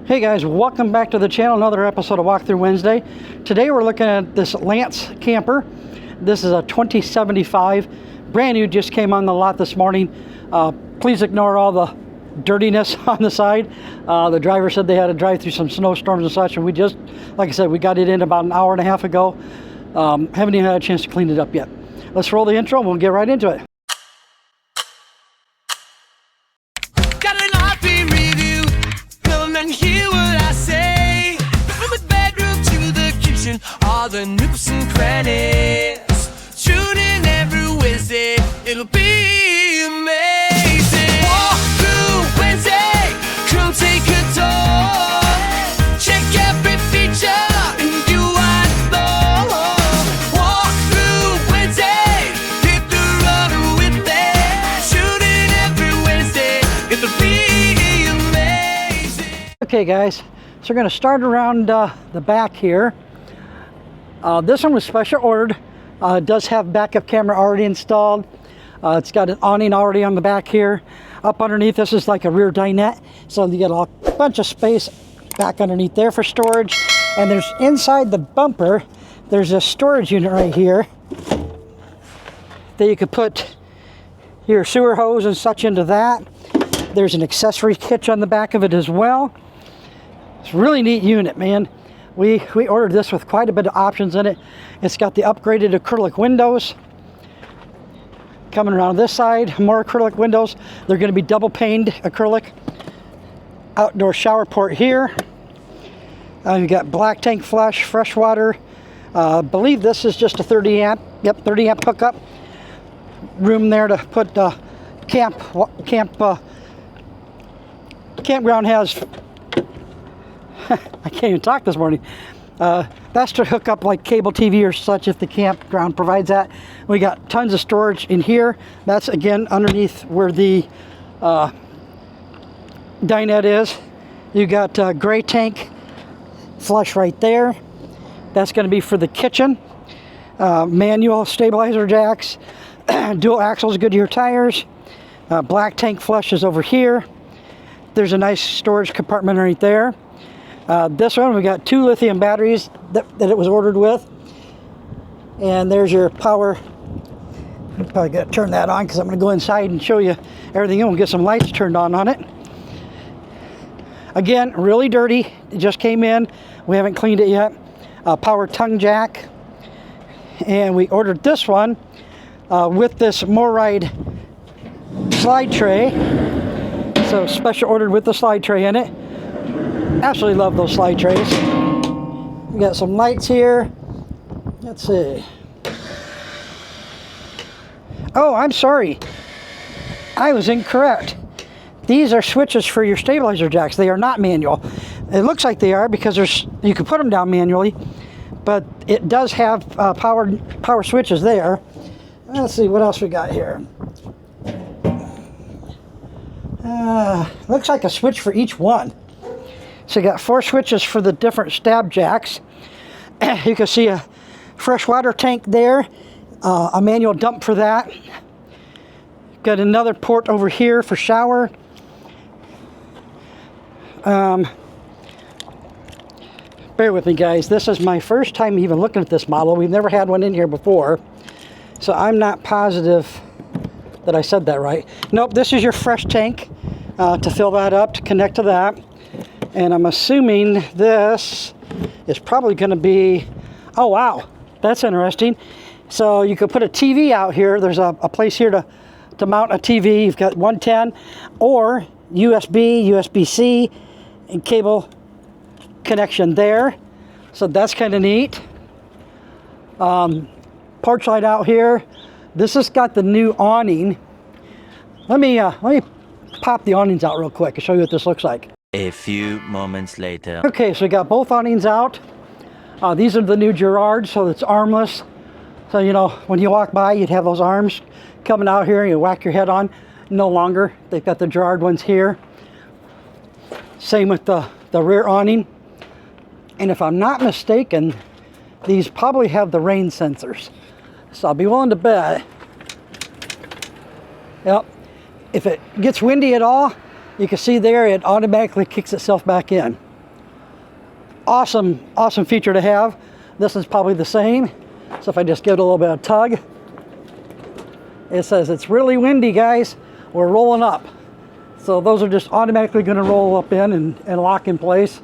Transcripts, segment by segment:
Hey guys, welcome back to the channel. Another episode of Walkthrough Wednesday. Today we're looking at this Lance camper. This is a 2075, brand new, just came on the lot this morning. Please ignore all the dirtiness on the side. The driver said they had to drive through some snowstorms and such, and we just, like I said, we got it in about an hour and a half ago. Haven't even had a chance to clean it up yet. Let's roll the intro and we'll get right into it. All the nooks and crannies, tune in every Wednesday, it'll be amazing. Walk through Wednesday, come take a tour, check every feature and do what love. Walk through Wednesday, hit the road with it, tune in every Wednesday, it'll be amazing. Okay guys, so we're going to start around the back here. This one was special ordered. It does have backup camera already installed. It's got an awning already on the back here. Up underneath, this is like a rear dinette, so you get a bunch of space back underneath there for storage. And there's inside the bumper, there's a storage unit right here that you could put your sewer hose and such into that. There's an accessory hitch on the back of it as well. It's a really neat unit, man. We ordered this with quite a bit of options in it. It's got the upgraded acrylic windows. Coming around this side, more acrylic windows. They're going to be double paned acrylic. Outdoor shower port here. You've got black tank flush, fresh water. I believe this is just a 30 amp. Yep, 30 amp hookup. Room there to put campground has. I can't even talk this morning. That's to hook up like cable TV or such if the campground provides that. We got tons of storage in here. That's again underneath where the dinette is. You got gray tank flush right there. That's going to be for the kitchen. Manual stabilizer jacks, dual axles, Goodyear tires. Black tank flush is over here. There's a nice storage compartment right there. This one, we got 2 lithium batteries that it was ordered with. And there's your power. I'm probably going to turn that on because I'm going to go inside and show you everything. And we'll get some lights turned on it. Again, really dirty. It just came in. We haven't cleaned it yet. Power tongue jack. And we ordered this one with this MORryde slide tray. So special ordered with the slide tray in it. Absolutely love those slide trays. We got some lights here. Let's see. Oh, I'm sorry. I was incorrect. These are switches for your stabilizer jacks. They are not manual. It looks like they are because you can put them down manually, but it does have power switches there. Let's see what else we got here. Looks like a switch for each one. So you got 4 switches for the different stab jacks. You can see a fresh water tank there, a manual dump for that. Got another port over here for shower. Bear with me guys, this is my first time even looking at this model. We've never had one in here before, so I'm not positive that I said that right. Nope, this is your fresh tank to fill that up, to connect to that. And I'm assuming this is probably going to be, oh wow, that's interesting. So you could put a TV out here. There's a place here to mount a TV. You've got 110 or USB, USB-C, and cable connection there. So that's kind of neat. Porch light out here. This has got the new awning. Let me pop the awnings out real quick and show you what this looks like. A few moments later. Okay, so we got both awnings out. These are the new Girards, so it's armless. So, you know, when you walk by, you'd have those arms coming out here and you whack your head on. No longer. They've got the Girard ones here. Same with the rear awning. And if I'm not mistaken, these probably have the rain sensors. So I'll be willing to bet. Yep. If it gets windy at all, you can see there it automatically kicks itself back in. awesome, awesome feature to have. This is probably the same. So if I just give it a little bit of tug, it says it's really windy, guys. We're rolling up. So those are just automatically going to roll up in and lock in place.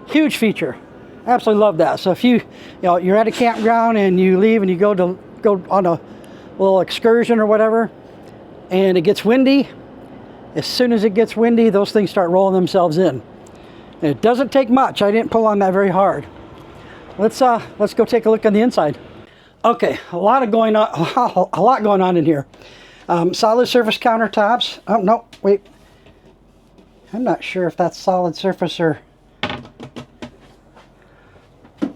Huge feature. Absolutely love that. So if you're at a campground and you leave and you go on a little excursion or whatever, and it gets windy, as soon as it gets windy, those things start rolling themselves in. And it doesn't take much. I didn't pull on that very hard. Let's go take a look on the inside. Okay, a lot going on in here. Solid surface countertops. Oh no, wait. I'm not sure if that's solid surface or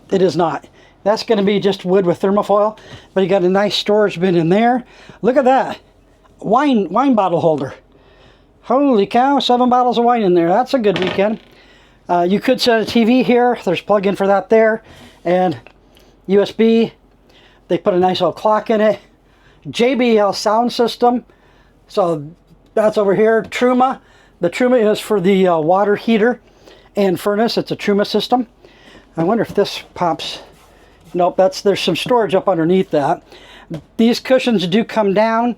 it is not. That's going to be just wood with thermofoil, but you got a nice storage bin in there. Look at that. Wine bottle holder. Holy cow, 7 bottles of wine in there. That's a good weekend. You could set a TV here. There's plug-in for that there. And USB. They put a nice little clock in it. JBL sound system. So that's over here. Truma. The Truma is for the water heater and furnace. It's a Truma system. I wonder if this pops. Nope, there's some storage up underneath that. These cushions do come down,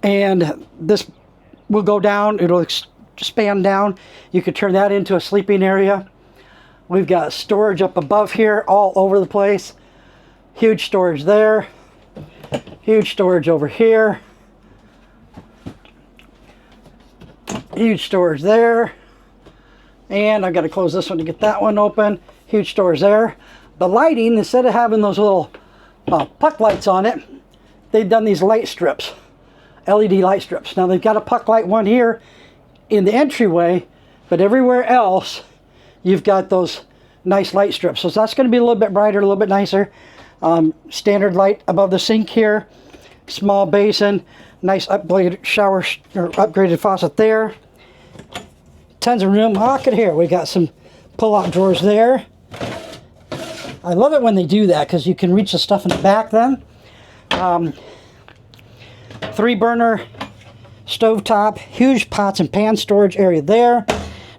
and this will go down. It'll expand down. You could turn that into a sleeping area. We've got storage up above here all over the place. Huge storage there. Huge storage over here. Huge storage there. And I've got to close this one to get that one open. Huge storage there. The lighting, instead of having those little puck lights on it, they've done these light strips. LED light strips. Now they've got a puck light one here in the entryway, but everywhere else you've got those nice light strips. So that's going to be a little bit brighter, a little bit nicer. Standard light above the sink here. Small basin. Nice upgraded shower or upgraded faucet there. Tons of room. Look at here. We got some pull-out drawers there. I love it when they do that because you can reach the stuff in the back then. 3-burner stovetop. Huge pots and pan storage area there.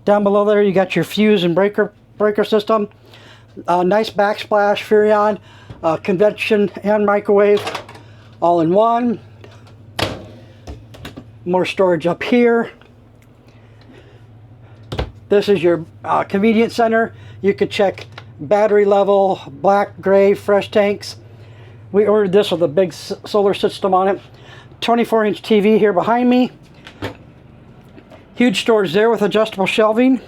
Down below there you got your fuse and breaker system. Nice backsplash Furrion. Convection and microwave all in one. More storage up here. This is your convenience center. You could check battery level, black, gray, fresh tanks. We ordered this with a big solar system on it. 24-inch TV here behind me. Huge storage there with adjustable shelving.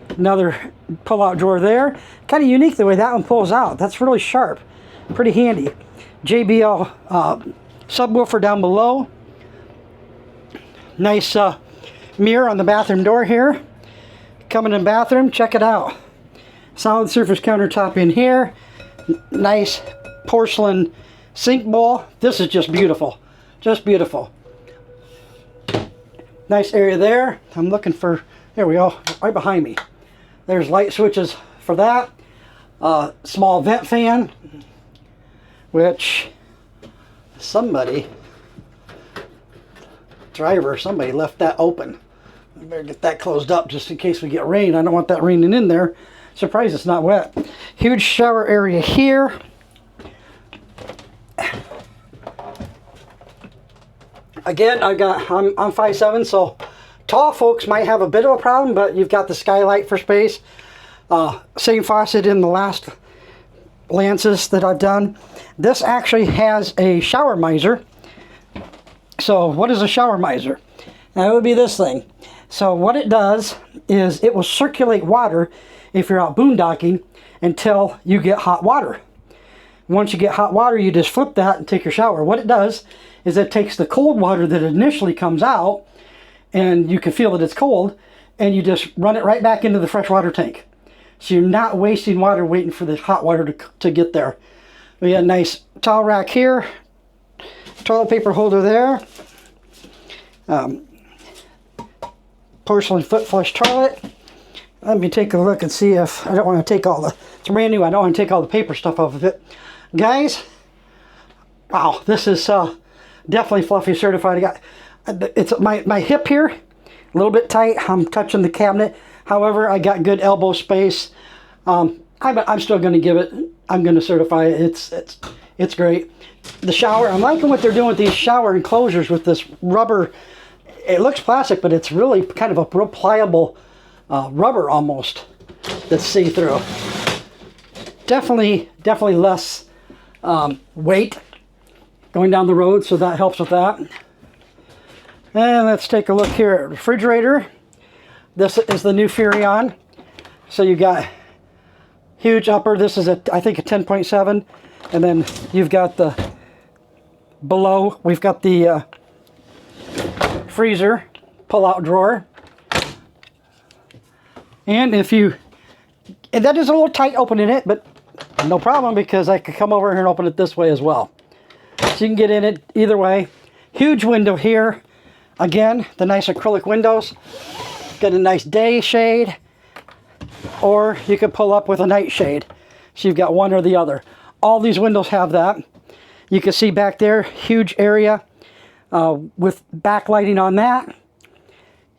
Another pull-out drawer there. Kind of unique the way that one pulls out. That's really sharp. Pretty handy. JBL subwoofer down below. Nice mirror on the bathroom door here. Coming in bathroom, check it out. Solid surface countertop in here. Nice porcelain sink bowl. This is just beautiful. Just beautiful. Nice area there. I'm looking for, there we go, right behind me. There's light switches for that. Small vent fan, which somebody left that open. I better get that closed up just in case we get rain. I don't want that raining in there. Surprised it's not wet. Huge shower area here. Again, I'm 5'7", so tall folks might have a bit of a problem, but you've got the skylight for space. Same faucet in the last Lances that I've done. This actually has a shower miser. So what is a shower miser? Now it would be this thing. So what it does is it will circulate water if you're out boondocking until you get hot water. Once you get hot water, you just flip that and take your shower. What it does is it takes the cold water that initially comes out, and you can feel that it's cold, and you just run it right back into the fresh water tank. So you're not wasting water waiting for the hot water to get there. We got a nice towel rack here, toilet paper holder there, porcelain foot flush toilet. Let me take a look and see if, I don't want to take all the, it's brand new, I don't want to take all the paper stuff off of it. Guys, wow, this is definitely fluffy certified. I got, it's my hip here A little bit tight. I'm touching the cabinet. However, I got good elbow space. I'm still going to give it. I'm going to certify it. It's great. The shower. I'm liking what they're doing with these shower enclosures with this rubber. It looks plastic, but it's really kind of a real pliable rubber almost that's see-through. Definitely less weight going down the road, so that helps with that. And let's take a look here at the refrigerator. This is the new Furrion. So you got huge upper. This is I think a 10.7, and then you've got the below. We've got the freezer pull-out drawer, and that is a little tight opening it, but no problem because I could come over here and open it this way as well. So you can get in it either way. Huge window here. Again, the nice acrylic windows. Got a nice day shade, or you can pull up with a night shade. So you've got one or the other. All these windows have that. You can see back there, huge area with backlighting on that.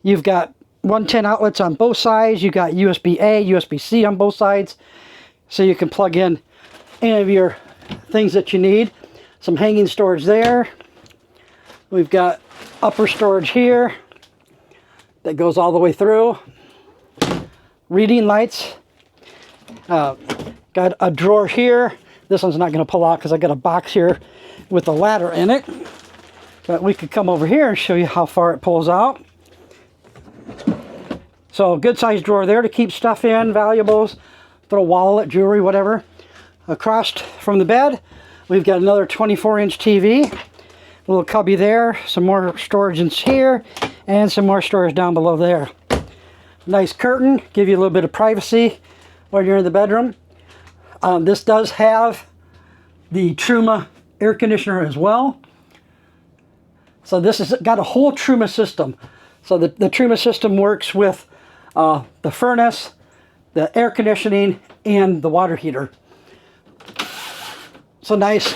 You've got 110 outlets on both sides. You got USB-A, USB-C on both sides. So you can plug in any of your things that you need. Some hanging storage there. We've got upper storage here that goes all the way through. Reading lights. Got a drawer here. This one's not going to pull out because I got a box here with a ladder in it. But we could come over here and show you how far it pulls out. So good sized drawer there to keep stuff in, valuables, throw wallet, jewelry, whatever. Across from the bed, we've got another 24-inch TV. A little cubby there, some more storage in here, and some more storage down below there. Nice curtain, give you a little bit of privacy when you're in the bedroom. This does have the Truma air conditioner as well. So this has got a whole Truma system. So the Truma system works with the furnace, the air conditioning, and the water heater. So nice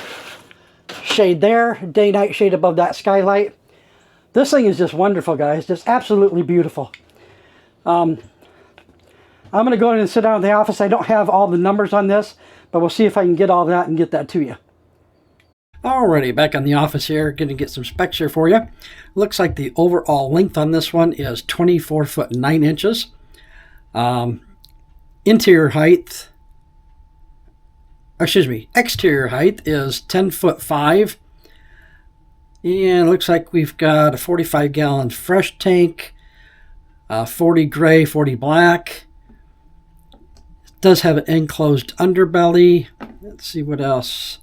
shade there, day-night shade above that skylight. This thing is just wonderful, guys. Just absolutely beautiful. I'm going to go in and sit down in the office. I don't have all the numbers on this, but we'll see if I can get all that and get that to you. Alrighty, back in the office here, going to get some specs here for you. Looks like the overall length on this one is 24 foot 9 inches. Exterior height is 10 foot 5. And it looks like we've got a 45 gallon fresh tank, 40 gray, 40 black. It does have an enclosed underbelly. Let's see what else.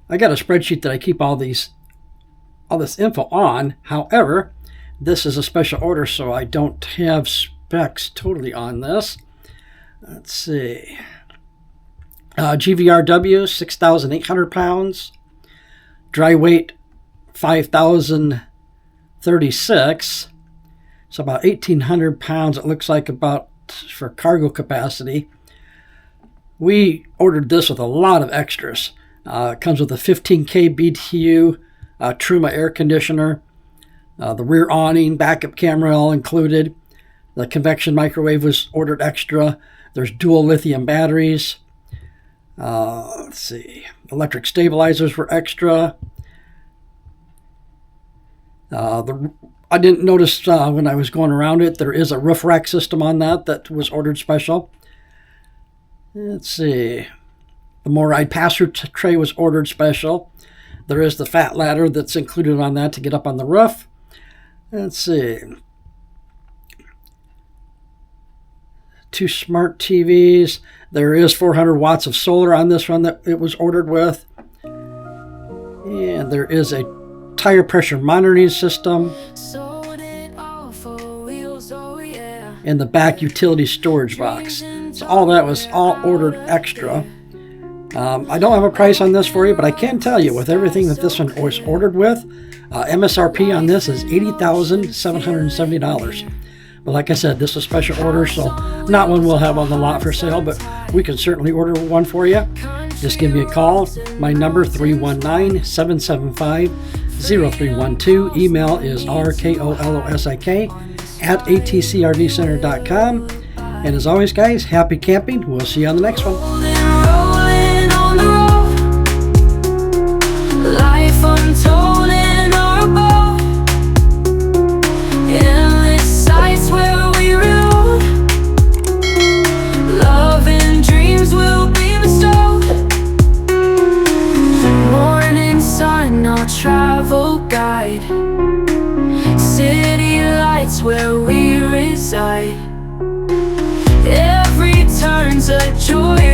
I got a spreadsheet that I keep all this info on. However, this is a special order, so I don't have specs totally on this. Let's see. GVRW, 6,800 pounds. Dry weight, 5,036. So about 1,800 pounds, it looks like, about for cargo capacity. We ordered this with a lot of extras. It comes with a 15K BTU Truma air conditioner, the rear awning, backup camera all included. The convection microwave was ordered extra. There's dual lithium batteries. Let's see. Electric stabilizers were extra. I didn't notice when I was going around it, there is a roof rack system on that was ordered special. Let's see. The MORryde pass-through tray was ordered special. There is the fat ladder that's included on that to get up on the roof. Let's see. 2 smart TVs. There is 400 watts of solar on this one that it was ordered with. And there is a tire pressure monitoring system. And the back utility storage box. So all that was all ordered extra. I don't have a price on this for you, but I can tell you with everything that this one was ordered with, MSRP on this is $80,770. But like I said, this is a special order, so not one we'll have on the lot for sale, but we can certainly order one for you. Just give me a call. My number, 319-775 0312. Email is rkolosik@atcrvcenter.com. And as always, guys, happy camping. We'll see you on the next one. Rolling on the road, life untold in our abode, endless sights where we rode, love and dreams will be bestowed. Morning sun, our travel guide, city lights where we reside. Every turn's a joy